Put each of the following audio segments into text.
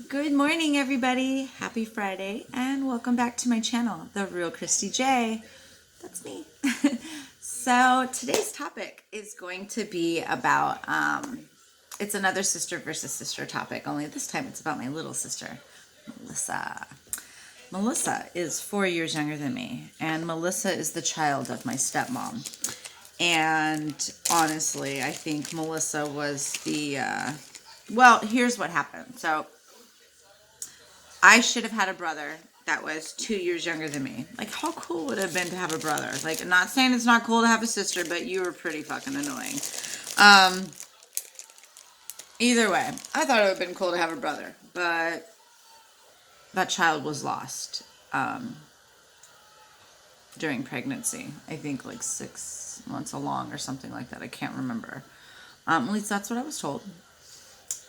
Good morning, everybody. Happy Friday, and welcome back to my channel, The Real Kristy J. That's me. So today's topic is going to be about, it's another sister versus sister topic, only this time it's about my little sister, Melissa. Melissa is 4 years younger than me, and Melissa is the child of my stepmom. And honestly, I think Melissa was well, here's what happened. So I should have had a brother that was 2 years younger than me. Like, how cool would it have been to have a brother? Like, I'm not saying it's not cool to have a sister, but you were pretty fucking annoying. Um, Either way, I thought it would have been cool to have a brother, but that child was lost during pregnancy. I think like 6 months along or something like that. I can't remember. At least that's what I was told.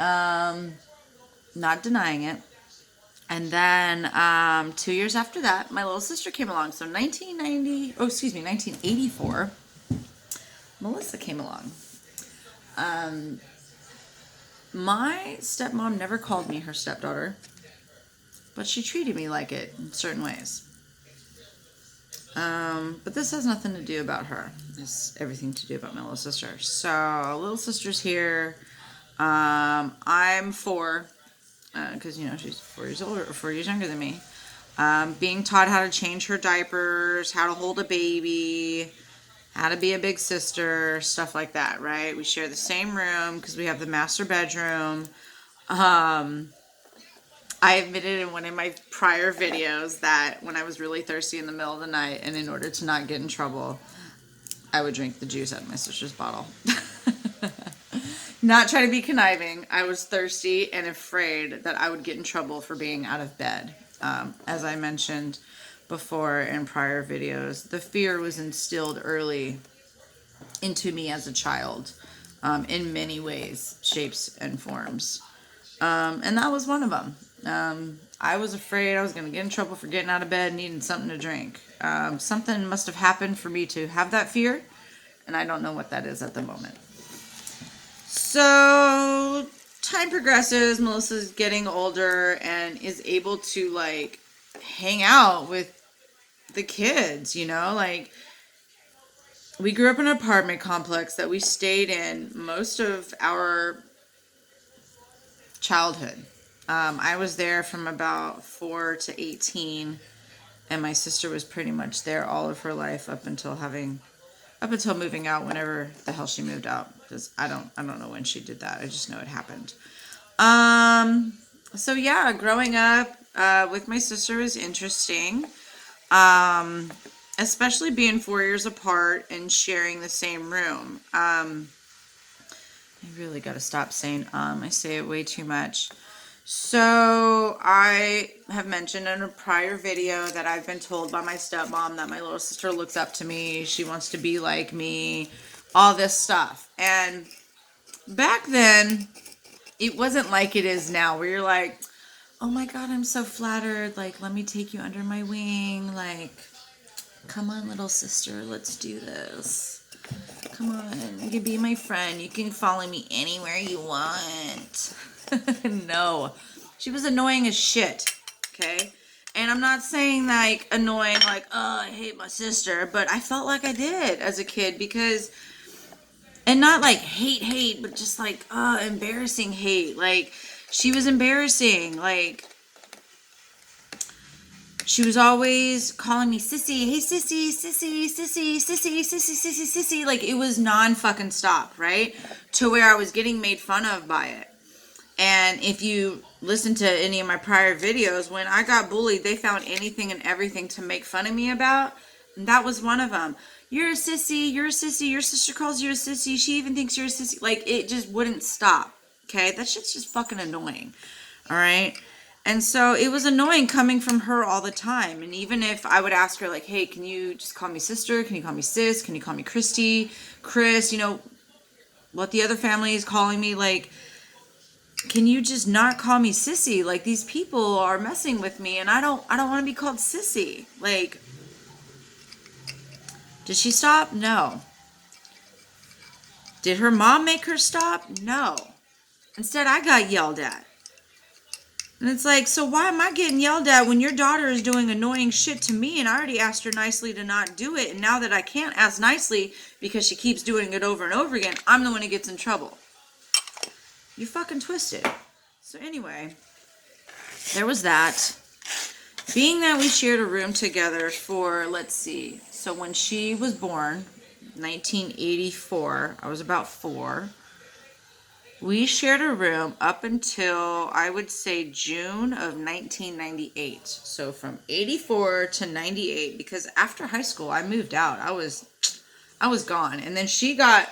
Not denying it. And then 2 years after that, my little sister came along. So 1984, Melissa came along. My stepmom never called me her stepdaughter, but she treated me like it in certain ways. But this has nothing to do about her. It's everything to do about my little sister. So little sister's here. I'm 4. Because she's 4 years older, or 4 years younger than me. Being taught how to change her diapers, how to hold a baby, how to be a big sister, stuff like that, right? We share the same room because we have the master bedroom. I admitted in one of my prior videos that when I was really thirsty in the middle of the night, and in order to not get in trouble, I would drink the juice out of my sister's bottle. Not trying to be conniving. I was thirsty and afraid that I would get in trouble for being out of bed. As I mentioned before in prior videos, the fear was instilled early into me as a child, in many ways, shapes, and forms. And that was one of them. I was afraid I was going to get in trouble for getting out of bed and needing something to drink. Something must have happened for me to have that fear, and I don't know what that is at the moment. So time progresses, Melissa's getting older and is able to like hang out with the kids, like we grew up in an apartment complex that we stayed in most of our childhood. I was there from about 4 to 18, and my sister was pretty much there all of her life up until moving out, whenever the hell she moved out, because I don't know when she did that. I just know it happened. So yeah, growing up with my sister was interesting. Especially being 4 years apart and sharing the same room. I really got to stop saying I say it way too much. So I have mentioned in a prior video that I've been told by my stepmom that my little sister looks up to me. She wants to be like me, all this stuff. And back then, it wasn't like it is now, where you're like, oh my God, I'm so flattered. Like, let me take you under my wing. Like, come on, little sister, let's do this. Come on, you can be my friend. You can follow me anywhere you want. No, she was annoying as shit. Okay, and I'm not saying like annoying, like, oh, I hate my sister, but I felt like I did as a kid, because, and not like hate, but just like embarrassing hate. Like, she was embarrassing. Like, she was always calling me sissy. Hey, sissy, sissy, sissy, sissy, sissy, sissy, sissy. Like, it was non-fucking stop, right? To where I was getting made fun of by it. And if you listen to any of my prior videos, when I got bullied, they found anything and everything to make fun of me about. And that was one of them. You're a sissy, you're a sissy, your sister calls you a sissy, she even thinks you're a sissy. Like, it just wouldn't stop. Okay? That shit's just fucking annoying. All right? And so it was annoying coming from her all the time. And even if I would ask her, like, hey, can you just call me sister? Can you call me sis? Can you call me Kristy? Chris, what the other family is calling me, like, can you just not call me sissy? Like, these people are messing with me, and I don't want to be called sissy. Like, did she stop? No. Did her mom make her stop? No. Instead, I got yelled at. And it's like, so why am I getting yelled at when your daughter is doing annoying shit to me and I already asked her nicely to not do it, and now that I can't ask nicely because she keeps doing it over and over again, I'm the one who gets in trouble. You're fucking twisted. So anyway, there was that. Being that we shared a room together for, let's see, so when she was born, 1984, I was about 4. We shared a room up until, I would say, June of 1998. So from 84 to 98, because after high school, I moved out. I was gone. And then she got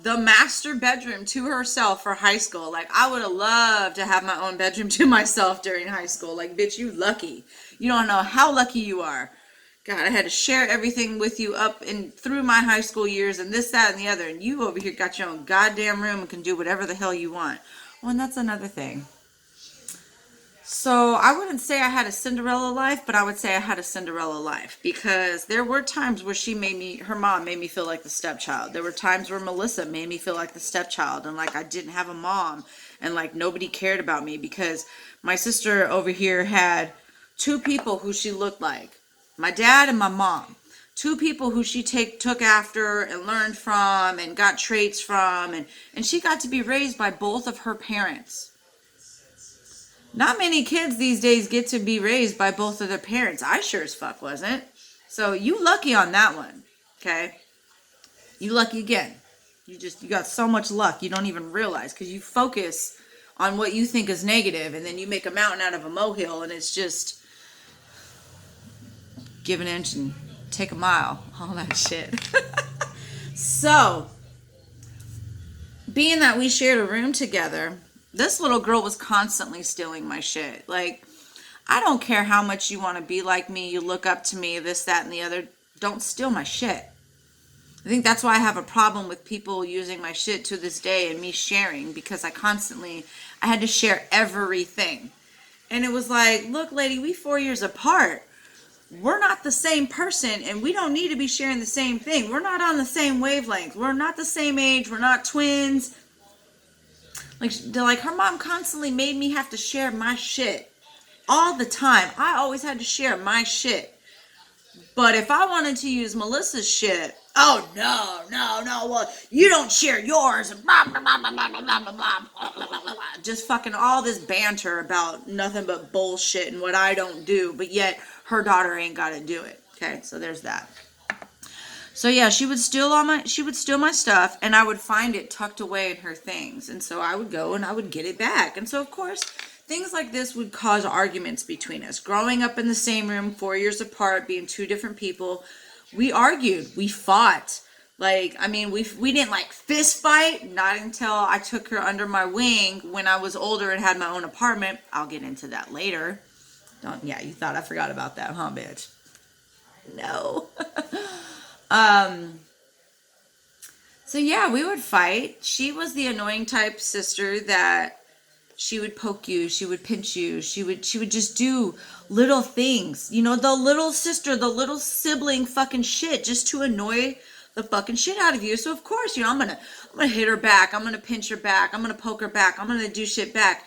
the master bedroom to herself for high school. Like, I would have loved to have my own bedroom to myself during high school. Like, bitch, you lucky. You don't know how lucky you are. God, I had to share everything with you up and through my high school years and this, that, and the other. And you over here got your own goddamn room and can do whatever the hell you want. Well, and that's another thing. So I wouldn't say I had a Cinderella life, but I would say I had a Cinderella life, because there were times where her mom made me feel like the stepchild. There were times where Melissa made me feel like the stepchild, and like I didn't have a mom, and like nobody cared about me, because my sister over here had 2 people who she looked like. My dad and my mom. 2 people who she took after and learned from and got traits from, and she got to be raised by both of her parents. Not many kids these days get to be raised by both of their parents. I sure as fuck wasn't. So you lucky on that one, okay? You lucky again. You got so much luck you don't even realize, because you focus on what you think is negative, and then you make a mountain out of a molehill, and it's just give an inch and take a mile, all that shit. So, being that we shared a room together, this little girl was constantly stealing my shit. Like, I don't care how much you want to be like me, you look up to me, this, that, and the other. Don't steal my shit. I think that's why I have a problem with people using my shit to this day and me sharing, because I had to share everything. And it was like, look, lady, we 4 years apart. We're not the same person, and we don't need to be sharing the same thing. We're not on the same wavelength. We're not the same age. We're not twins. Like her mom constantly made me have to share my shit all the time. I always had to share my shit. But if I wanted to use Melissa's shit, oh no, well, you don't share yours, and blah, blah, blah, blah, blah, blah, blah, blah, blah, blah. Just fucking all this banter about nothing but bullshit and what I don't do, but yet her daughter ain't got to do it. Okay, so there's that. So yeah, she would steal my stuff, and I would find it tucked away in her things, and so I would go and I would get it back. And so of course, things like this would cause arguments between us. Growing up in the same room, 4 years apart, being 2 different people, we argued, we fought. Like, I mean, we didn't like fist fight, not until I took her under my wing when I was older and had my own apartment. I'll get into that later. You thought I forgot about that, huh, bitch? No. So yeah, we would fight. She was the annoying type sister that she would poke you, she would pinch you, she would just do little things. You know, the little sister, the little sibling fucking shit, just to annoy the fucking shit out of you. So of course, you know, I'm gonna hit her back, I'm gonna pinch her back, I'm gonna poke her back, I'm gonna do shit back.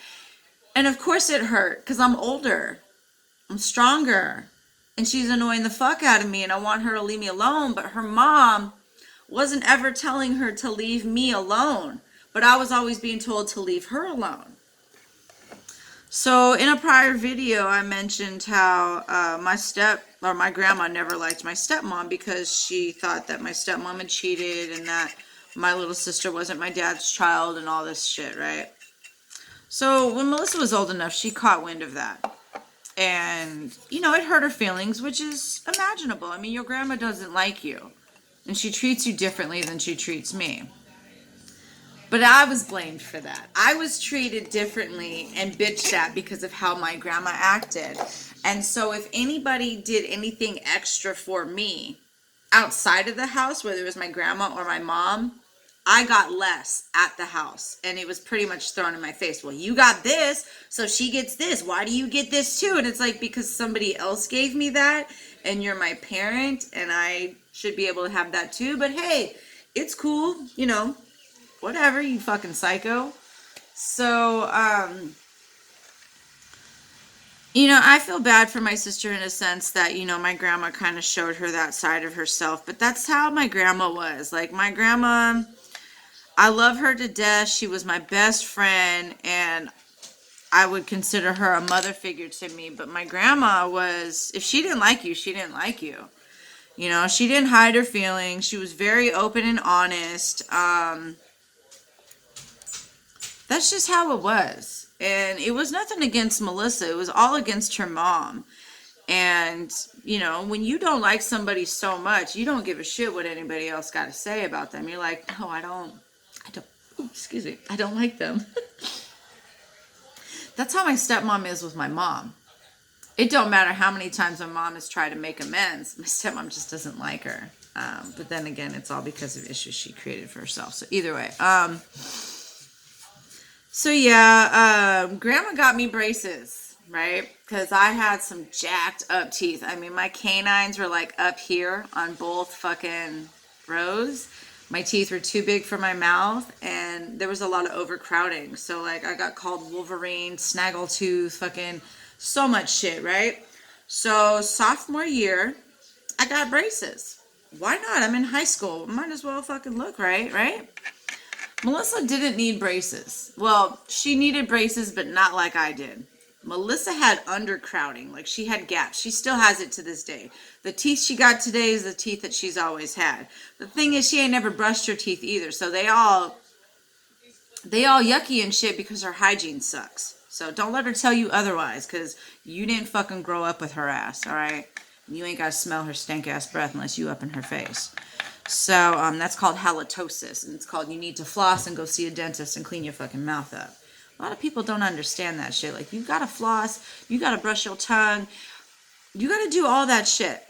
And of course it hurt, because I'm older, I'm stronger, and she's annoying the fuck out of me, and I want her to leave me alone. But her mom wasn't ever telling her to leave me alone, but I was always being told to leave her alone. So in a prior video, I mentioned how my grandma never liked my stepmom, because she thought that my stepmom had cheated and that my little sister wasn't my dad's child and all this shit, right? So when Melissa was old enough, she caught wind of that. And, you know, it hurt her feelings, which is imaginable. I mean, your grandma doesn't like you, and she treats you differently than she treats me. But I was blamed for that. I was treated differently and bitched at because of how my grandma acted. And so if anybody did anything extra for me outside of the house, whether it was my grandma or my mom, I got less at the house, and it was pretty much thrown in my face. Well, you got this, so she gets this. Why do you get this too? And it's like, because somebody else gave me that, and you're my parent, and I should be able to have that too. But hey, it's cool, you know, whatever, you fucking psycho. So, You know, I feel bad for my sister in a sense that, you know, my grandma kind of showed her that side of herself, but that's how my grandma was. Like, my grandma, I love her to death. She was my best friend, and I would consider her a mother figure to me. But my grandma was, if she didn't like you, she didn't like you. You know, she didn't hide her feelings. She was very open and honest. That's just how it was. And it was nothing against Melissa. It was all against her mom. And, you know, when you don't like somebody so much, you don't give a shit what anybody else got to say about them. You're like, no, I don't, ooh, excuse me, I don't like them. That's how my stepmom is with my mom. It don't matter how many times my mom has tried to make amends. My stepmom just doesn't like her. But then again, it's all because of issues she created for herself. So either way, so yeah, grandma got me braces, right? Because I had some jacked up teeth. I mean, my canines were like up here on both fucking rows. My teeth were too big for my mouth, and there was a lot of overcrowding. So like, I got called Wolverine, Snaggletooth, fucking so much shit, right? So sophomore year, I got braces. Why not? I'm in high school. Might as well fucking look right, right? Melissa didn't need braces. Well, she needed braces, but not like I did. Melissa had undercrowding, like she had gaps. She still has it to this day. The teeth she got today is the teeth that she's always had. The thing is, she ain't never brushed her teeth either, so they all yucky and shit because her hygiene sucks. So don't let her tell you otherwise, because you didn't fucking grow up with her ass, all right? You ain't got to smell her stank ass breath unless you up in her face. So that's called halitosis, and it's called you need to floss and go see a dentist and clean your fucking mouth up. A lot of people don't understand that shit. Like, you gotta floss, you gotta brush your tongue, you gotta do all that shit.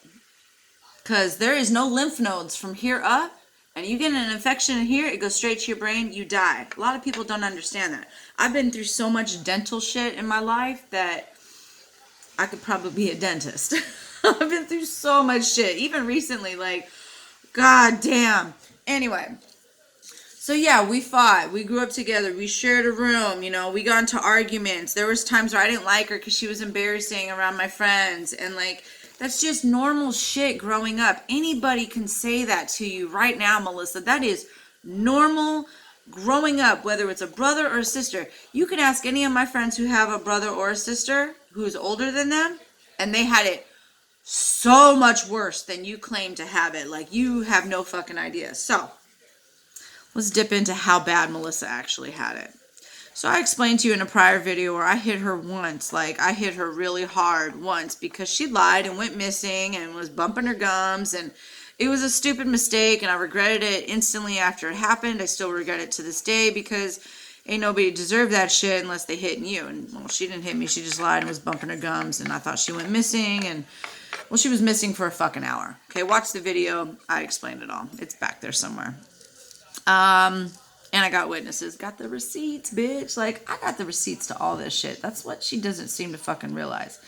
Because there is no lymph nodes from here up, and you get an infection in here, it goes straight to your brain, you die. A lot of people don't understand that. I've been through so much dental shit in my life that I could probably be a dentist. I've been through so much shit. Even recently, like, god damn. Anyway. So yeah, we fought. We grew up together. We shared a room. You know, we got into arguments. There was times where I didn't like her because she was embarrassing around my friends. And like, that's just normal shit growing up. Anybody can say that to you right now, Melissa. That is normal growing up, whether it's a brother or a sister. You can ask any of my friends who have a brother or a sister who's older than them, and they had it so much worse than you claim to have it. Like, you have no fucking idea. So let's dip into how bad Melissa actually had it. So I explained to you in a prior video where I hit her once. Like, I hit her really hard once because she lied and went missing and was bumping her gums, and it was a stupid mistake, and I regretted it instantly after it happened. I still regret it to this day because ain't nobody deserved that shit unless they hitting you. And well, she didn't hit me. She just lied and was bumping her gums, and I thought she went missing, and well, she was missing for a fucking hour. Okay, watch the video. I explained it all. It's back there somewhere. And I got witnesses. Got the receipts, bitch. Like, I got the receipts to all this shit. That's what she doesn't seem to fucking realize.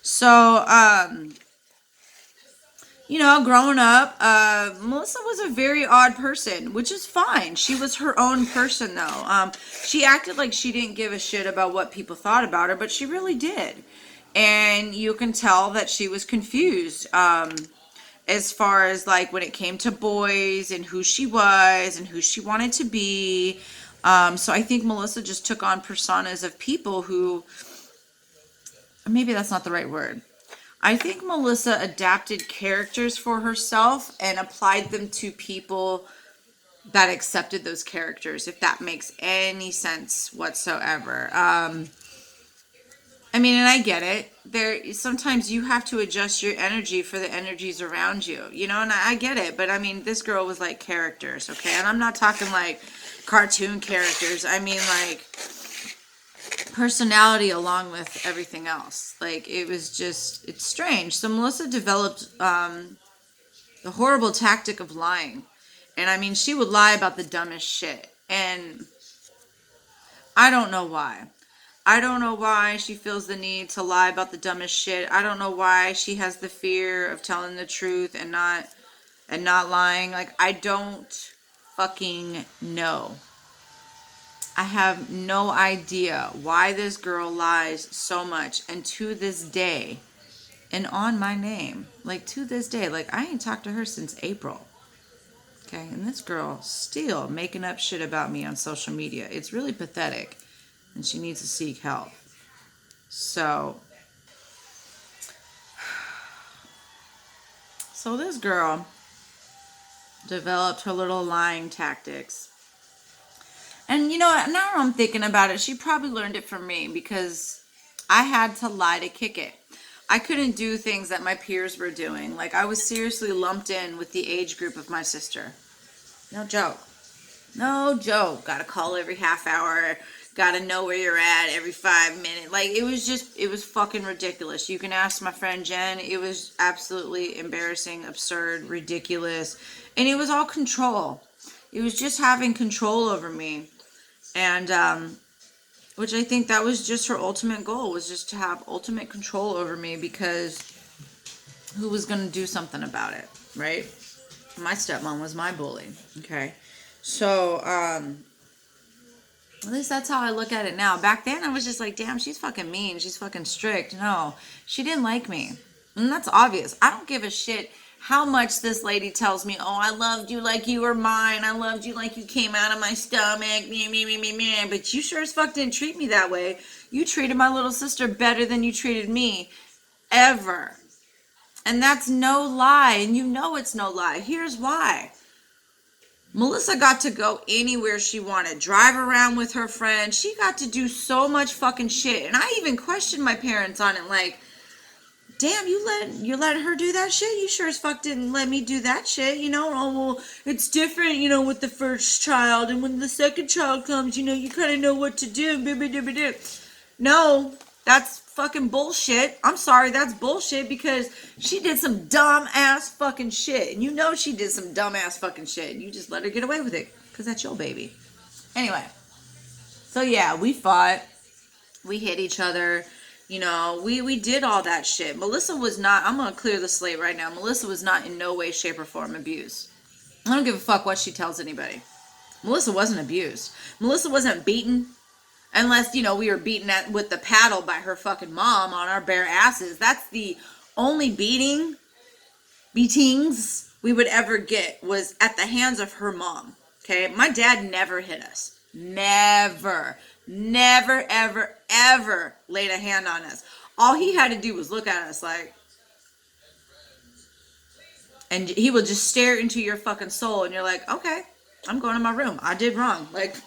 So, you know, growing up, Melissa was a very odd person, which is fine. She was her own person, though. She acted like she didn't give a shit about what people thought about her, but she really did. And you can tell that she was confused as far as like when it came to boys and who she was and who she wanted to be. So I think Melissa just took on personas of people who, maybe that's not the right word. I think Melissa adapted characters for herself and applied them to people that accepted those characters, if that makes any sense whatsoever. I mean, and I get it. Sometimes you have to adjust your energy for the energies around you, you know, and I get it. But I mean, this girl was like characters, okay? And I'm not talking like cartoon characters. I mean like personality along with everything else. Like, it was just, it's strange. So Melissa developed the horrible tactic of lying. And I mean, she would lie about the dumbest shit. And I don't know why. I don't know why she feels the need to lie about the dumbest shit. I don't know why she has the fear of telling the truth and not lying. Like, I don't fucking know. I have no idea why this girl lies so much. And to this day, and on my name, like to this day, like I ain't talked to her since April. Okay, and this girl still making up shit about me on social media. It's really pathetic, and she needs to seek help. So, this girl developed her little lying tactics. And you know what? Now I'm thinking about it, she probably learned it from me because I had to lie to kick it. I couldn't do things that my peers were doing. Like, I was seriously lumped in with the age group of my sister. No joke. No joke. Gotta call every half hour. Gotta know where you're at every 5 minutes. Like, it was fucking ridiculous. You can ask my friend Jen. It was absolutely embarrassing, absurd, ridiculous. And it was all control. It was just having control over me. And, which I think that was just her ultimate goal, was just to have ultimate control over me, because who was going to do something about it, right? My stepmom was my bully, okay? So, at least that's how I look at it now. Back then, I was just like, damn, she's fucking mean. She's fucking strict. No, she didn't like me. And that's obvious. I don't give a shit how much this lady tells me, oh, I loved you like you were mine. I loved you like you came out of my stomach. Me. But you sure as fuck didn't treat me that way. You treated my little sister better than you treated me. Ever. And that's no lie. And you know it's no lie. Here's why. Melissa got to go anywhere she wanted. Drive around with her friends. She got to do so much fucking shit. And I even questioned my parents on it. Like, damn, you let her do that shit? You sure as fuck didn't let me do that shit, you know? Oh, well, it's different, you know, with the first child, and when the second child comes, you know, you kind of know what to do. No, that's fucking bullshit. I'm sorry, that's bullshit, because she did some dumb ass fucking shit, and you know she did some dumb ass fucking shit, and you just let her get away with it, because that's your baby. Anyway, so yeah, we fought, we hit each other. You know, we did all that shit. Melissa was not, I'm going to clear the slate right now. Melissa was not in no way, shape, or form abused. I don't give a fuck what she tells anybody. Melissa wasn't abused. Melissa wasn't beaten. Unless, you know, we were beaten with the paddle by her fucking mom on our bare asses. That's the only beatings we would ever get, was at the hands of her mom. Okay? My dad never hit us. Never, ever laid a hand on us. All he had to do was look at us like, and he would just stare into your fucking soul, and you're like, okay, I'm going to my room. I did wrong. Like,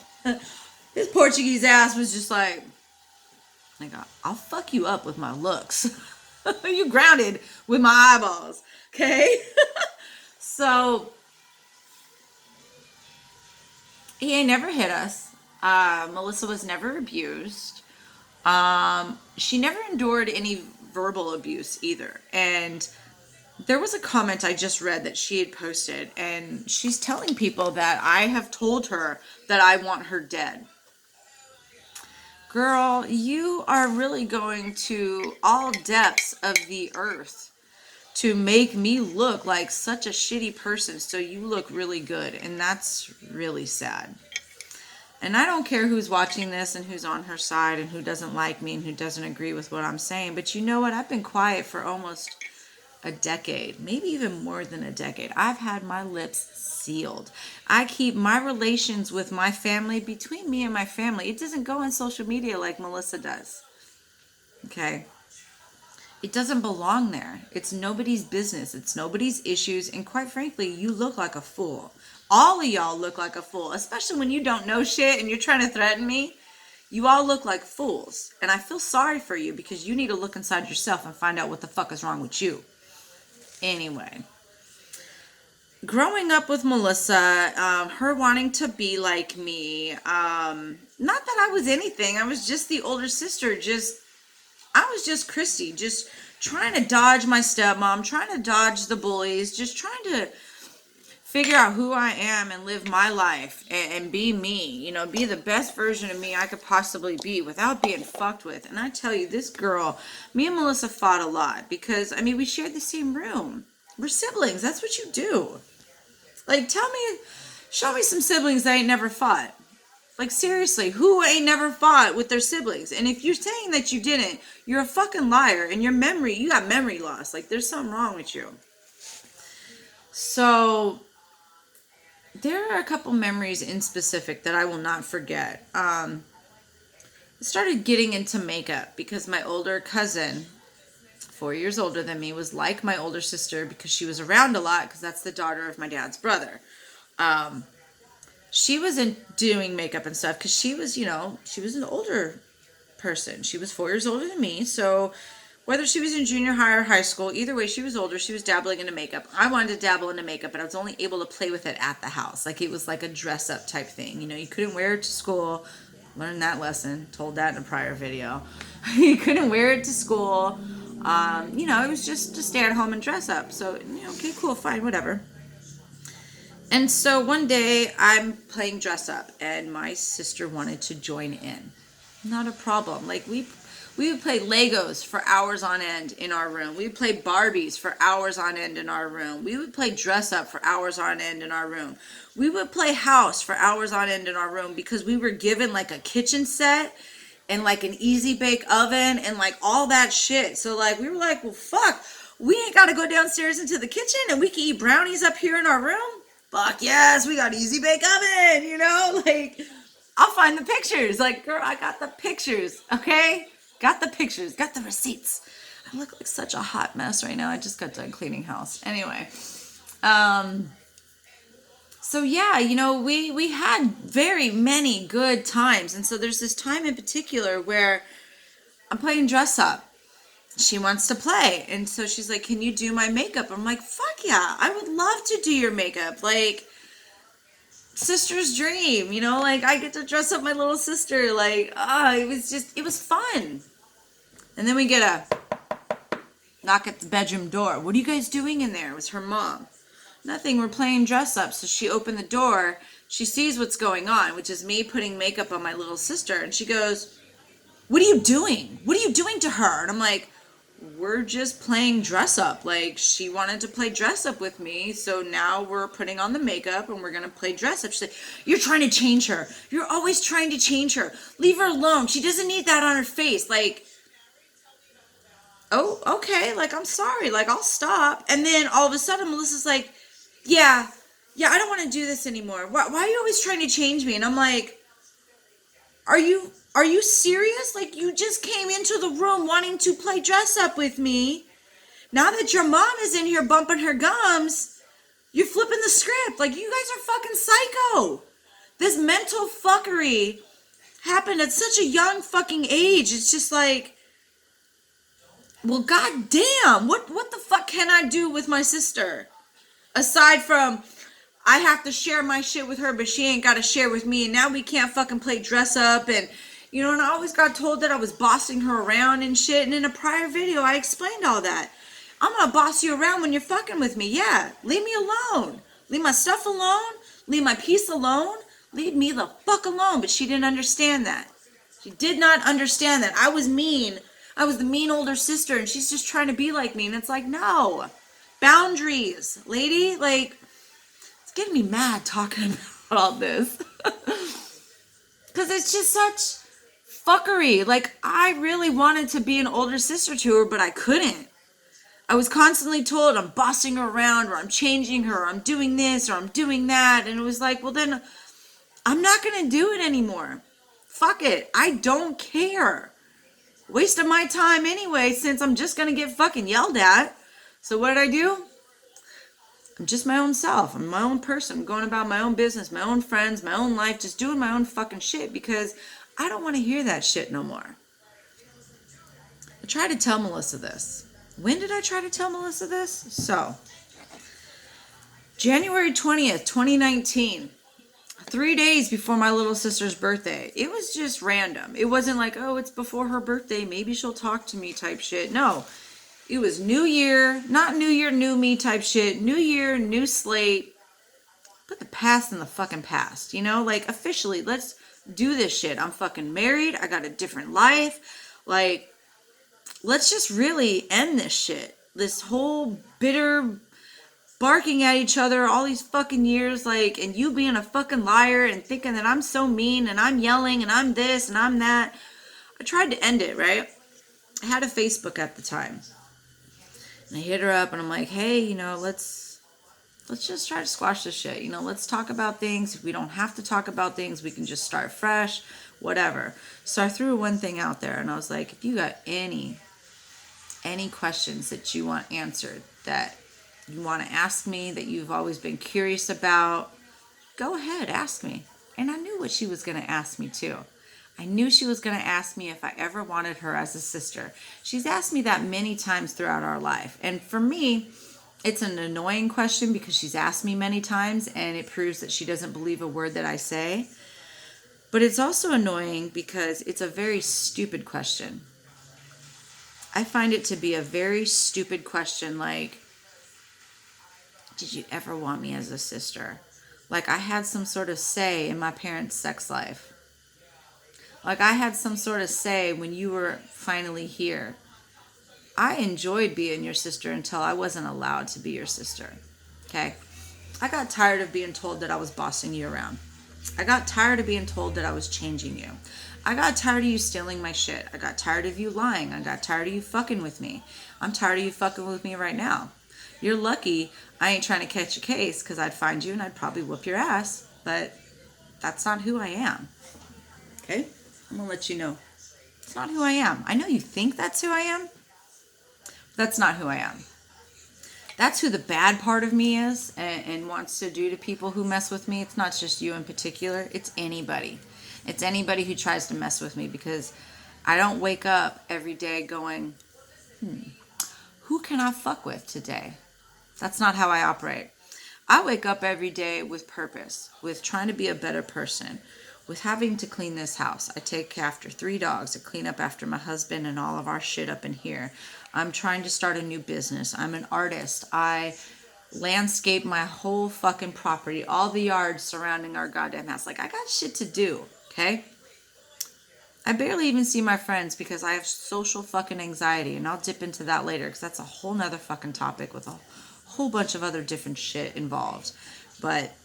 his Portuguese ass was just like, I'll fuck you up with my looks. You grounded with my eyeballs. Okay? So, he ain't never hit us. Melissa was never abused. She never endured any verbal abuse either. And there was a comment I just read that she had posted, and she's telling people that I have told her that I want her dead. Girl, you are really going to all depths of the earth to make me look like such a shitty person, so you look really good, and that's really sad. And I don't care who's watching this and who's on her side and who doesn't like me and who doesn't agree with what I'm saying. But you know what? I've been quiet for almost a decade, maybe even more than a decade. I've had my lips sealed. I keep my relations with my family between me and my family. It doesn't go on social media like Melissa does. Okay? It doesn't belong there. It's nobody's business. It's nobody's issues. And quite frankly, you look like a fool. All of y'all look like a fool, especially when you don't know shit and you're trying to threaten me. You all look like fools. And I feel sorry for you, because you need to look inside yourself and find out what the fuck is wrong with you. Anyway, growing up with Melissa, her wanting to be like me, not that I was anything. I was just the older sister. I was just Kristy, just trying to dodge my stepmom, trying to dodge the bullies, just trying to figure out who I am and live my life and be me, you know, be the best version of me I could possibly be without being fucked with. And I tell you, this girl, me and Melissa fought a lot because, I mean, we shared the same room. We're siblings. That's what you do. Like, show me some siblings that ain't never fought. Like, seriously, who ain't never fought with their siblings? And if you're saying that you didn't, you're a fucking liar. And you got memory loss. Like, there's something wrong with you. So, there are a couple memories in specific that I will not forget. I started getting into makeup because my older cousin, 4 years older than me, was like my older sister because she was around a lot, because that's the daughter of my dad's brother. She wasn't doing makeup and stuff because she was an older person. She was 4 years older than me. So whether she was in junior high or high school, either way, she was older. She was dabbling into makeup. I wanted to dabble into makeup, but I was only able to play with it at the house. Like, it was like a dress up type thing. You couldn't wear it to school. Learned that lesson. Told that in a prior video. You couldn't wear it to school. It was just to stay at home and dress up. So, okay, cool, fine, whatever. And so one day I'm playing dress up and my sister wanted to join in. Not a problem. Like, we would play Legos for hours on end in our room. We would play Barbies for hours on end in our room. We would play dress up for hours on end in our room. We would play house for hours on end in our room because we were given like a kitchen set and like an easy bake oven and like all that shit. So like, we were like, well, fuck, we ain't got to go downstairs into the kitchen and we can eat brownies up here in our room. Fuck yes, we got easy bake oven, like, I'll find the pictures. Like, girl, I got the pictures, okay? Got the pictures, got the receipts. I look like such a hot mess right now. I just got done cleaning house. Anyway, so yeah, we had very many good times. And so there's this time in particular where I'm playing dress up. She wants to play. And so she's like, can you do my makeup? I'm like, fuck yeah, I would love to do your makeup. Like, sister's dream, like, I get to dress up my little sister. Like, it was fun. And then we get a knock at the bedroom door. What are you guys doing in there? It was her mom. Nothing, we're playing dress up. So she opened the door. She sees what's going on, which is me putting makeup on my little sister. And she goes, what are you doing? What are you doing to her? And I'm like, we're just playing dress up. Like, she wanted to play dress up with me, so now we're putting on the makeup and we're gonna play dress up. She's like, you're trying to change her. You're always trying to change her. Leave her alone. She doesn't need that on her face. Like, oh, okay, like, I'm sorry, like, I'll stop. And then all of a sudden Melissa's like, yeah, I don't want to do this anymore. Why are you always trying to change me? And I'm like, are you serious? Like, you just came into the room wanting to play dress up with me. Now that your mom is in here bumping her gums, you're flipping the script. Like, you guys are fucking psycho. This mental fuckery happened at such a young fucking age. It's just like, well, goddamn, what the fuck can I do with my sister? Aside from, I have to share my shit with her, but she ain't got to share with me. And now we can't fucking play dress up. And, and I always got told that I was bossing her around and shit. And in a prior video, I explained all that. I'm going to boss you around when you're fucking with me. Yeah, leave me alone. Leave my stuff alone. Leave my peace alone. Leave me the fuck alone. But she didn't understand that. She did not understand that. I was mean. I was the mean older sister, and she's just trying to be like me. And it's like, no. Boundaries, lady. Like, it's getting me mad talking about all this. Because it's just such fuckery. Like, I really wanted to be an older sister to her, but I couldn't. I was constantly told I'm bossing her around, or I'm changing her, or I'm doing this, or I'm doing that. And it was like, well, then I'm not going to do it anymore. Fuck it. I don't care. Waste of my time anyway, since I'm just going to get fucking yelled at. So what did I do? I'm just my own self. I'm my own person. I'm going about my own business, my own friends, my own life, just doing my own fucking shit because I don't want to hear that shit no more. I tried to tell Melissa this. When did I try to tell Melissa this? So, January 20th, 2019. 3 days before my little sister's birthday. It was just random. It wasn't like, oh, it's before her birthday, maybe she'll talk to me type shit. No. It was New Year, not New Year, new me type shit. New Year, new slate. Put the past in the fucking past, Like, officially, let's do this shit. I'm fucking married. I got a different life. Like, let's just really end this shit. This whole bitter barking at each other all these fucking years, like, and you being a fucking liar and thinking that I'm so mean and I'm yelling and I'm this and I'm that. I tried to end it, right? I had a Facebook at the time. And I hit her up and I'm like, hey, let's just try to squash this shit. Let's talk about things. If we don't have to talk about things, we can just start fresh, whatever. So I threw one thing out there and I was like, if you got any questions that you want answered, that you want to ask me, that you've always been curious about, go ahead, ask me. And I knew what she was going to ask me too. I knew she was going to ask me if I ever wanted her as a sister. She's asked me that many times throughout our life. And for me, it's an annoying question because she's asked me many times and it proves that she doesn't believe a word that I say. But it's also annoying because it's a very stupid question. I find it to be a very stupid question, like, did you ever want me as a sister? Like I had some sort of say in my parents' sex life. Like I had some sort of say when you were finally here. I enjoyed being your sister until I wasn't allowed to be your sister. Okay? I got tired of being told that I was bossing you around. I got tired of being told that I was changing you. I got tired of you stealing my shit. I got tired of you lying. I got tired of you fucking with me. I'm tired of you fucking with me right now. You're lucky I ain't trying to catch a case because I'd find you and I'd probably whoop your ass. But that's not who I am. Okay? I'm going to let you know. It's not who I am. I know you think that's who I am. That's not who I am. That's who the bad part of me is and wants to do to people who mess with me. It's not just you in particular. It's anybody. It's anybody who tries to mess with me because I don't wake up every day going, who can I fuck with today? That's not how I operate. I wake up every day with purpose, with trying to be a better person, with having to clean this house. I take after 3 dogs. I clean up after my husband and all of our shit up in here. I'm trying to start a new business. I'm an artist. I landscape my whole fucking property, all the yards surrounding our goddamn house. Like, I got shit to do, okay? I barely even see my friends because I have social fucking anxiety, and I'll dip into that later because that's a whole nother fucking topic with a whole bunch of other different shit involved. But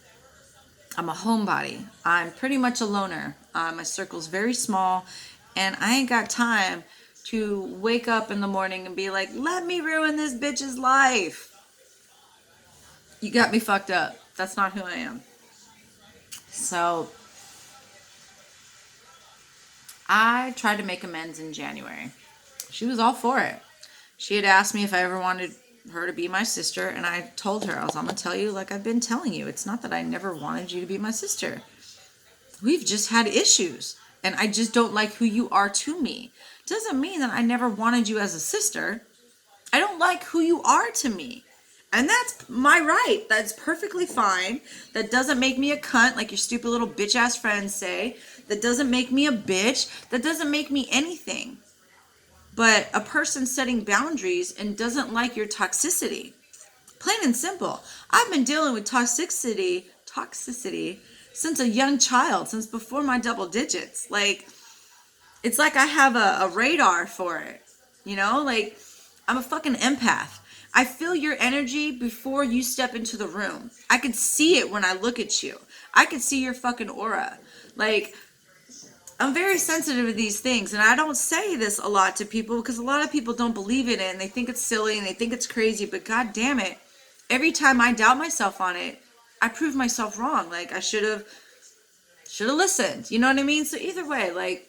I'm a homebody. I'm pretty much a loner. My circle's very small, and I ain't got time to wake up in the morning and be like, let me ruin this bitch's life. You got me fucked up. That's not who I am. So I tried to make amends in January. She was all for it. She had asked me if I ever wanted her to be my sister, and I told her, I'm going to tell you like I've been telling you. It's not that I never wanted you to be my sister. We've just had issues, and I just don't like who you are to me. Doesn't mean that I never wanted you as a sister. I don't like who you are to me. And that's my right. That's perfectly fine. That doesn't make me a cunt like your stupid little bitch ass friends say. That doesn't make me a bitch. That doesn't make me anything. But a person setting boundaries and doesn't like your toxicity. Plain and simple. I've been dealing with toxicity since a young child, since before my double digits. Like, it's like I have a radar for it. Like, I'm a fucking empath. I feel your energy before you step into the room. I can see it when I look at you. I can see your fucking aura. Like, I'm very sensitive to these things, and I don't say this a lot to people because a lot of people don't believe in it, and they think it's silly, and they think it's crazy, but god damn it, every time I doubt myself on it, I prove myself wrong. Like, I should have listened. You know what I mean? So either way, like,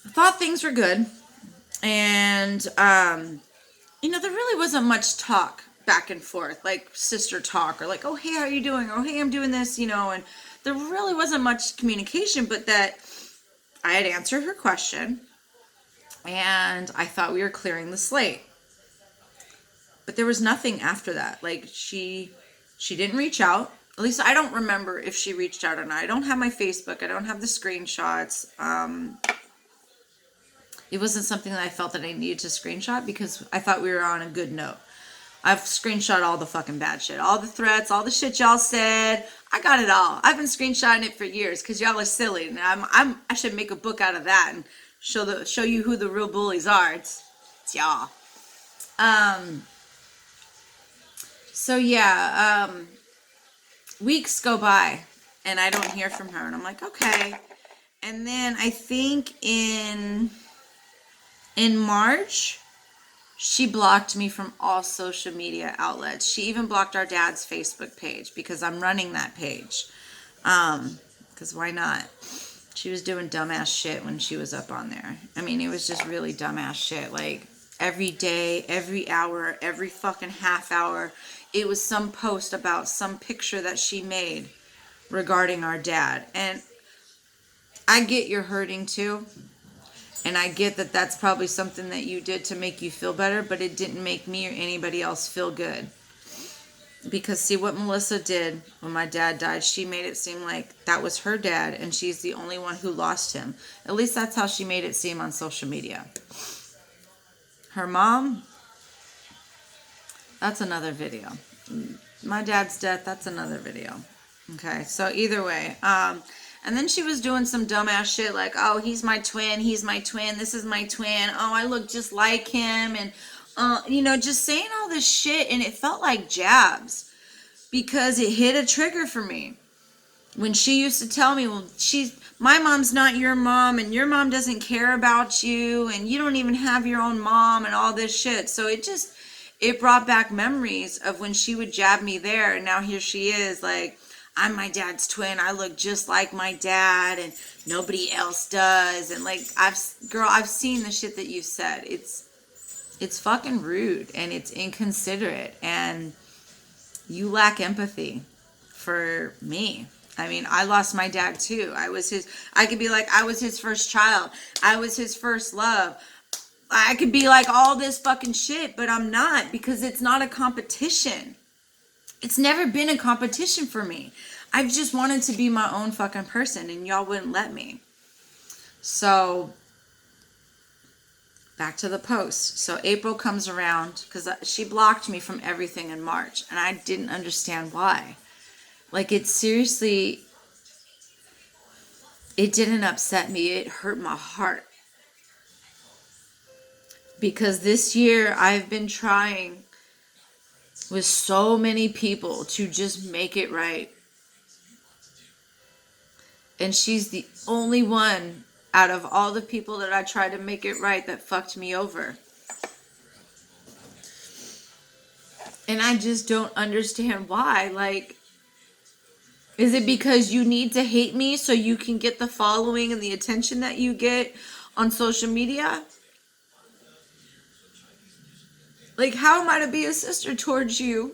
I thought things were good, and, there really wasn't much talk back and forth, like sister talk, or like, oh, hey, how are you doing? Or, hey, I'm doing this, and there really wasn't much communication, but that I had answered her question, and I thought we were clearing the slate. But there was nothing after that. Like, she didn't reach out. At least I don't remember if she reached out or not. I don't have my Facebook. I don't have the screenshots. It wasn't something that I felt that I needed to screenshot because I thought we were on a good note. I've screenshot all the fucking bad shit. All the threats, all the shit y'all said. I got it all. I've been screenshotting it for years because y'all are silly. And I should make a book out of that and show you who the real bullies are. It's y'all. So yeah, weeks go by and I don't hear from her, and I'm like, okay. And then I think in March, she blocked me from all social media outlets. She even blocked our dad's Facebook page because I'm running that page. Because why not? She was doing dumbass shit when she was up on there. I mean, it was just really dumbass shit. Like, every day, every hour, every fucking half hour, it was some post about some picture that she made regarding our dad. And I get you're hurting too. And I get that that's probably something that you did to make you feel better, but it didn't make me or anybody else feel good. Because see what Melissa did when my dad died, she made it seem like that was her dad and she's the only one who lost him. At least that's how she made it seem on social media. Her mom, that's another video. My dad's death, that's another video. Okay, so either way, and then she was doing some dumbass shit like, oh, he's my twin, this is my twin, oh, I look just like him, and, just saying all this shit, and it felt like jabs, because it hit a trigger for me. When she used to tell me, well, my mom's not your mom, and your mom doesn't care about you, and you don't even have your own mom, and all this shit. So it brought back memories of when she would jab me there, and now here she is, like, I'm my dad's twin, I look just like my dad, and nobody else does, and like, I've seen the shit that you said. It's fucking rude, and it's inconsiderate, and you lack empathy for me. I mean, I lost my dad too. I could be like, I was his first child. I was his first love. I could be like all this fucking shit, but I'm not, because it's not a competition. It's never been a competition for me. I've just wanted to be my own fucking person, and y'all wouldn't let me. So, back to the post. So April comes around, because she blocked me from everything in March, and I didn't understand why. Like, it seriously, it didn't upset me. It hurt my heart. Because this year I've been trying with so many people to just make it right. And she's the only one out of all the people that I tried to make it right that fucked me over. And I just don't understand why. Like, is it because you need to hate me so you can get the following and the attention that you get on social media? Like, how am I to be a sister towards you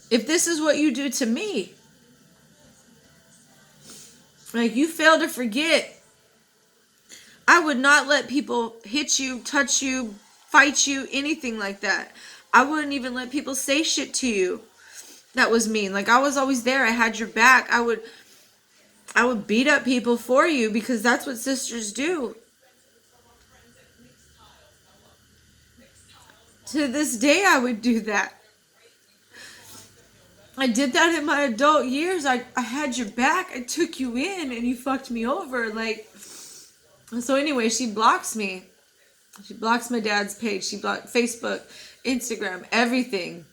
if this is what you do to me? Like, you fail to forget. I would not let people hit you, touch you, fight you, anything like that. I wouldn't even let people say shit to you that was mean. Like, I was always there. I had your back. I would beat up people for you, because that's what sisters do. To this day, I would do that. I did that in my adult years. I had your back. I took you in, and you fucked me over. Like, so anyway, she blocks me. She blocks my dad's page. She blocked Facebook, Instagram, everything.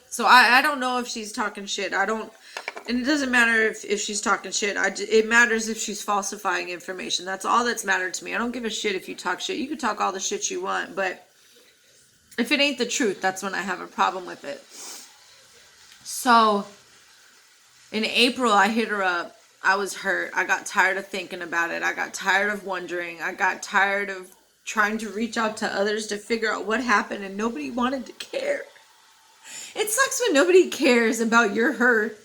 So I don't know if she's talking shit. And it doesn't matter if she's talking shit. It matters if she's falsifying information. That's all that's mattered to me. I don't give a shit if you talk shit. You can talk all the shit you want, but if it ain't the truth, that's when I have a problem with it. So, in April, I hit her up. I was hurt. I got tired of thinking about it. I got tired of wondering. I got tired of trying to reach out to others to figure out what happened, and nobody wanted to care. It sucks when nobody cares about your hurt,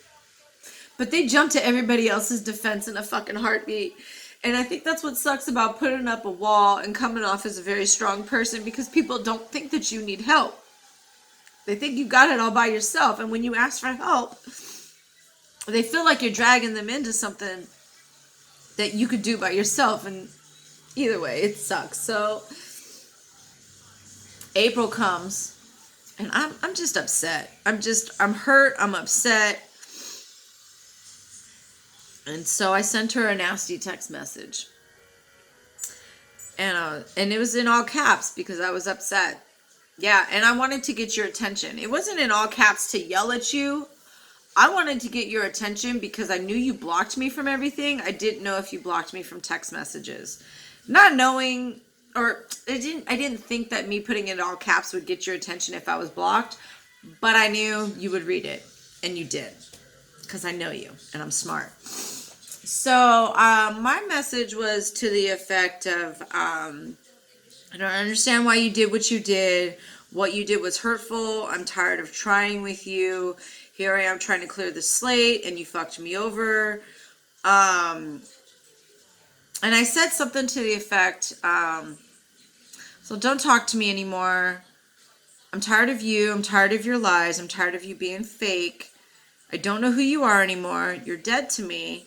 but they jump to everybody else's defense in a fucking heartbeat. And I think that's what sucks about putting up a wall and coming off as a very strong person, because people don't think that you need help. They think you got it all by yourself, and when you ask for help, they feel like you're dragging them into something that you could do by yourself, and either way, it sucks. So April comes, and I'm just upset. I'm hurt, I'm upset. And so I sent her a nasty text message. And it was in all caps because I was upset. Yeah, and I wanted to get your attention. It wasn't in all caps to yell at you. I wanted to get your attention because I knew you blocked me from everything. I didn't know if you blocked me from text messages. Not knowing, or I didn't think that me putting it in all caps would get your attention if I was blocked, but I knew you would read it, and you did, because I know you, and I'm smart. So my message was to the effect of, I don't understand why you did what you did. What you did was hurtful. I'm tired of trying with you. Here I am trying to clear the slate, and you fucked me over. And I said something to the effect, so don't talk to me anymore. I'm tired of you. I'm tired of your lies. I'm tired of you being fake. I don't know who you are anymore. You're dead to me.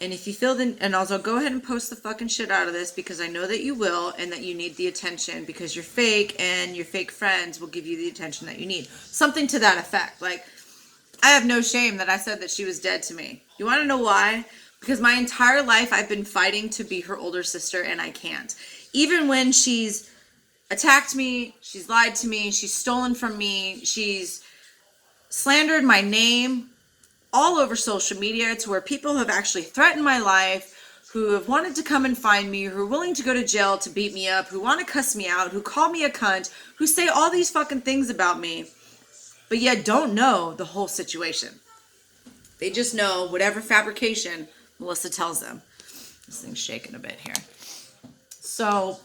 And if you feel and also go ahead and post the fucking shit out of this, because I know that you will, and that you need the attention because you're fake, and your fake friends will give you the attention that you need. Something to that effect. Like, I have no shame that I said that she was dead to me. You want to know why? Because my entire life I've been fighting to be her older sister, and I can't. Even when she's attacked me, she's lied to me, she's stolen from me, she's slandered my name all over social media to where people have actually threatened my life, who have wanted to come and find me, who are willing to go to jail to beat me up, who want to cuss me out, who call me a cunt, who say all these fucking things about me, but yet don't know the whole situation. They just know whatever fabrication Melissa tells them. This thing's shaking a bit here. So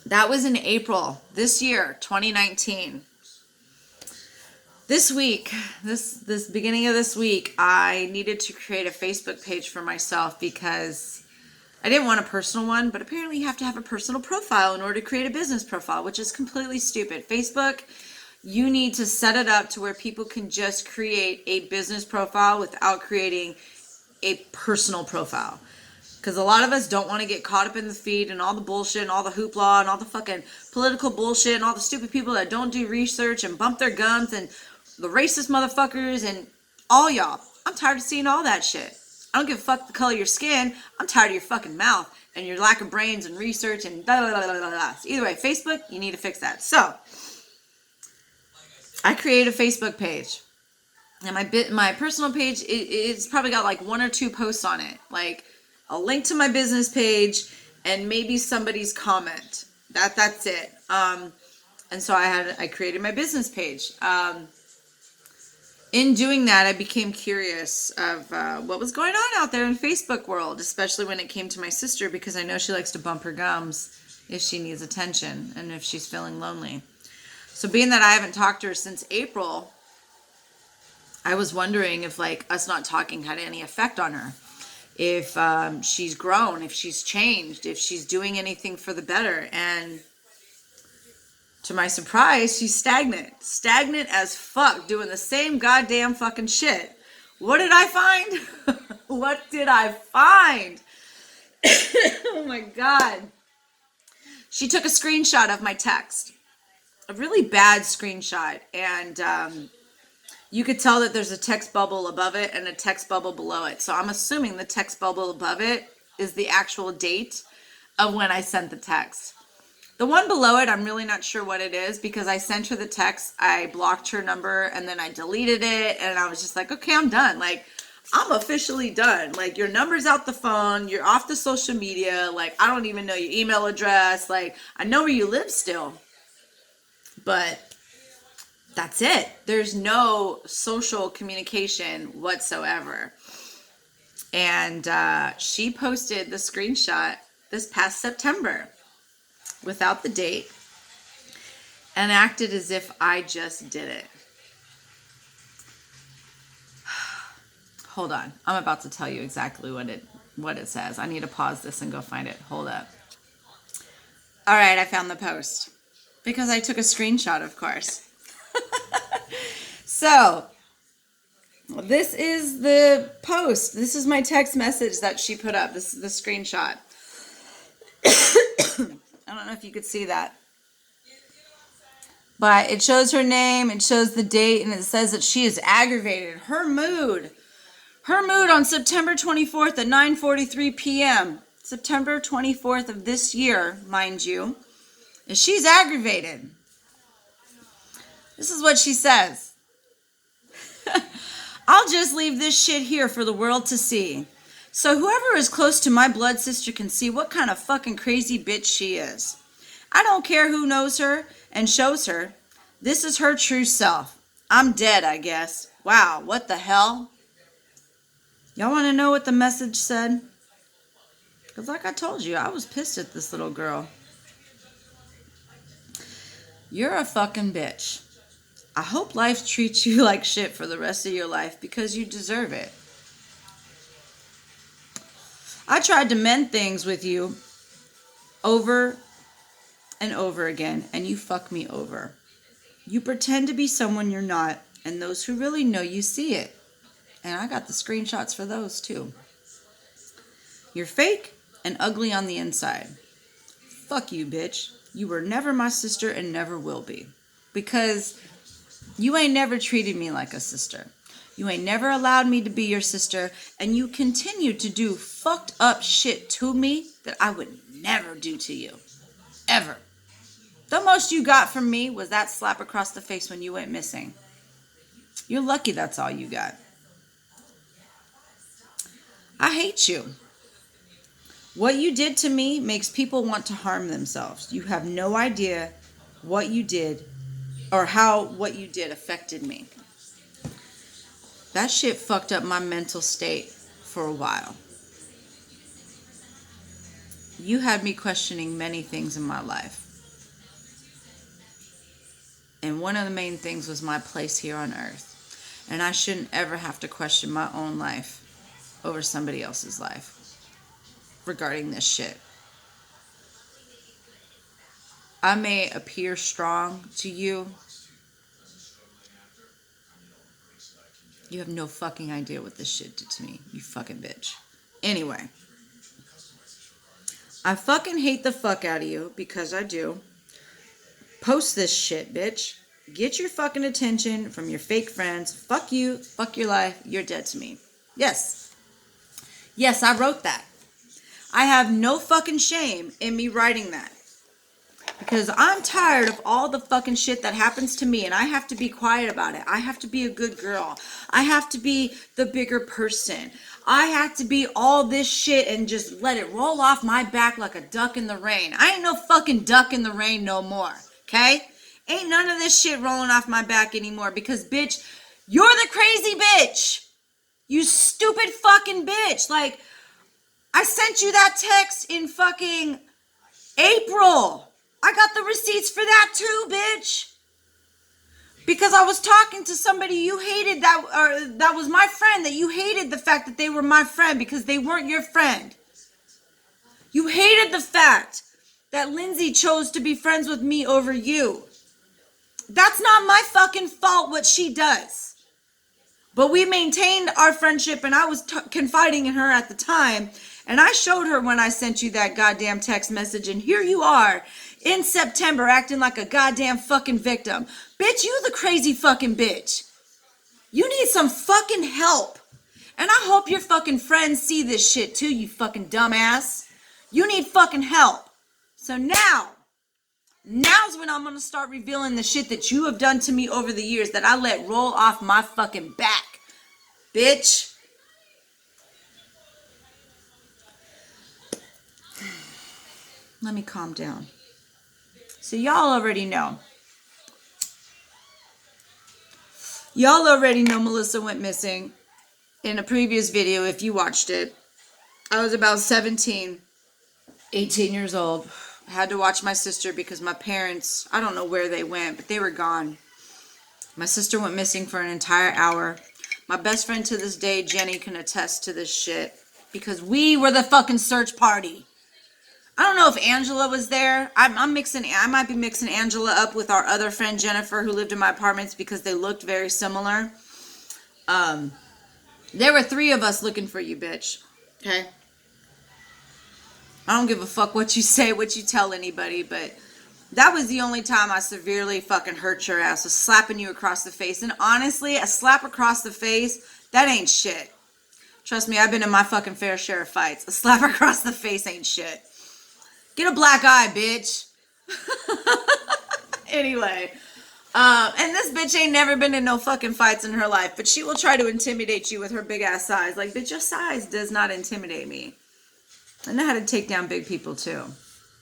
that was in April this year, 2019. This week, this beginning of this week, I needed to create a Facebook page for myself because I didn't want a personal one, but apparently you have to have a personal profile in order to create a business profile, which is completely stupid. Facebook, you need to set it up to where people can just create a business profile without creating a personal profile. Because a lot of us don't want to get caught up in the feed and all the bullshit and all the hoopla and all the fucking political bullshit and all the stupid people that don't do research and bump their gums and the racist motherfuckers and all y'all. I'm tired of seeing all that shit. I don't give a fuck the color of your skin. I'm tired of your fucking mouth and your lack of brains and research and blah, blah, blah, blah, blah. So either way, Facebook, you need to fix that. So I created a Facebook page. And my personal page, it's probably got like 1 or 2 posts on it. Like a link to my business page and maybe somebody's comment. That's it. And so I created my business page. In doing that, I became curious of what was going on out there in Facebook world, especially when it came to my sister, because I know she likes to bump her gums if she needs attention and if she's feeling lonely. So being that I haven't talked to her since April, I was wondering if like us not talking had any effect on her. If she's grown, if she's changed, if she's doing anything for the better. And to my surprise, she's stagnant. Stagnant as fuck, doing the same goddamn fucking shit. What did I find? What did I find? Oh my God. She took a screenshot of my text. A really bad screenshot. And you could tell that there's a text bubble above it and a text bubble below it. So I'm assuming the text bubble above it is the actual date of when I sent the text. The one below it, I'm really not sure what it is because I sent her the text, I blocked her number, and then I deleted it, and I was just like, okay, I'm done. Like, I'm officially done. Like, your number's out the phone, you're off the social media, like, I don't even know your email address, like, I know where you live still, but that's it. There's no social communication whatsoever. And she posted the screenshot this past September without the date and acted as if I just did it. Hold on. I'm about to tell you exactly what it says. I need to pause this and go find it. Hold up. All right, I found the post because I took a screenshot, of course. So, this is the post. This is my text message that she put up. This is the screenshot. I don't know if you could see that. But it shows her name, it shows the date, and it says that she is aggravated. Her mood on September 24th at 9:43 p.m. September 24th of this year, mind you. And she's aggravated. This is what she says. I'll just leave this shit here for the world to see. So whoever is close to my blood sister can see what kind of fucking crazy bitch she is. I don't care who knows her and shows her. This is her true self. I'm dead, I guess. Wow, what the hell? Y'all want to know what the message said? Because like I told you, I was pissed at this little girl. You're a fucking bitch. I hope life treats you like shit for the rest of your life because you deserve it. I tried to mend things with you over and over again, and you fuck me over. You pretend to be someone you're not, and those who really know you see it. And I got the screenshots for those too. You're fake and ugly on the inside. Fuck you, bitch. You were never my sister and never will be. Because you ain't never treated me like a sister. You ain't never allowed me to be your sister, and you continue to do fucked up shit to me that I would never do to you. Ever. The most you got from me was that slap across the face when you went missing. You're lucky that's all you got. I hate you. What you did to me makes people want to harm themselves. You have no idea what you did or how what you did affected me. That shit fucked up my mental state for a while. You had me questioning many things in my life. And one of the main things was my place here on earth. And I shouldn't ever have to question my own life over somebody else's life regarding this shit. I may appear strong to you. You have no fucking idea what this shit did to me, you fucking bitch. Anyway, I fucking hate the fuck out of you because I do. Post this shit, bitch. Get your fucking attention from your fake friends. Fuck you. Fuck your life. You're dead to me. Yes. Yes, I wrote that. I have no fucking shame in me writing that. Because I'm tired of all the fucking shit that happens to me, and I have to be quiet about it. I have to be a good girl. I have to be the bigger person. I have to be all this shit and just let it roll off my back like a duck in the rain. I ain't no fucking duck in the rain no more. Okay? Ain't none of this shit rolling off my back anymore because, bitch, you're the crazy bitch. You stupid fucking bitch. Like, I sent you that text in fucking April. I got the receipts for that too, bitch. Because I was talking to somebody you hated that was my friend, that you hated the fact that they were my friend because they weren't your friend. You hated the fact that Lindsay chose to be friends with me over you. That's not my fucking fault what she does. But we maintained our friendship, and I was confiding in her at the time, and I showed her when I sent you that goddamn text message, and here you are in September acting like a goddamn fucking victim. Bitch, you the crazy fucking bitch. You need some fucking help. And I hope your fucking friends see this shit too, you fucking dumbass. You need fucking help. So now's when I'm gonna start revealing the shit that you have done to me over the years that I let roll off my fucking back. Bitch. Let me calm down. So y'all already know. Y'all already know Melissa went missing in a previous video if you watched it. I was about 17, 18 years old. I had to watch my sister because my parents, I don't know where they went, but they were gone. My sister went missing for an entire hour. My best friend to this day, Jenny, can attest to this shit because we were the fucking search party. I don't know if Angela was there. I might be mixing Angela up with our other friend Jennifer who lived in my apartments because they looked very similar. There were 3 of us looking for you, bitch. Okay? I don't give a fuck what you say, what you tell anybody, but that was the only time I severely fucking hurt your ass, was slapping you across the face. And honestly, a slap across the face, that ain't shit. Trust me, I've been in my fucking fair share of fights. A slap across the face ain't shit. Get a black eye, bitch. Anyway, and this bitch ain't never been in no fucking fights in her life, but she will try to intimidate you with her big ass size. Like, bitch, your size does not intimidate me. I know how to take down big people too.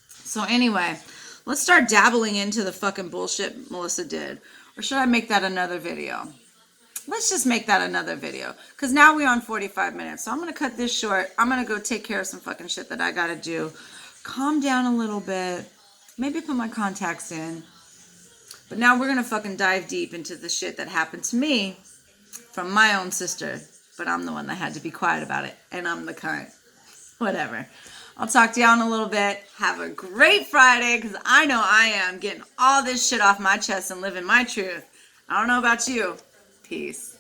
So anyway, let's start dabbling into the fucking bullshit Melissa did. Or should I make that another video? Let's just make that another video. Because now we're on 45 minutes. So I'm going to cut this short. I'm going to go take care of some fucking shit that I got to do. Calm down a little bit. Maybe put my contacts in. But now we're going to fucking dive deep into the shit that happened to me from my own sister. But I'm the one that had to be quiet about it. And I'm the cunt. Whatever. I'll talk to y'all in a little bit. Have a great Friday, because I know I am getting all this shit off my chest and living my truth. I don't know about you. Peace.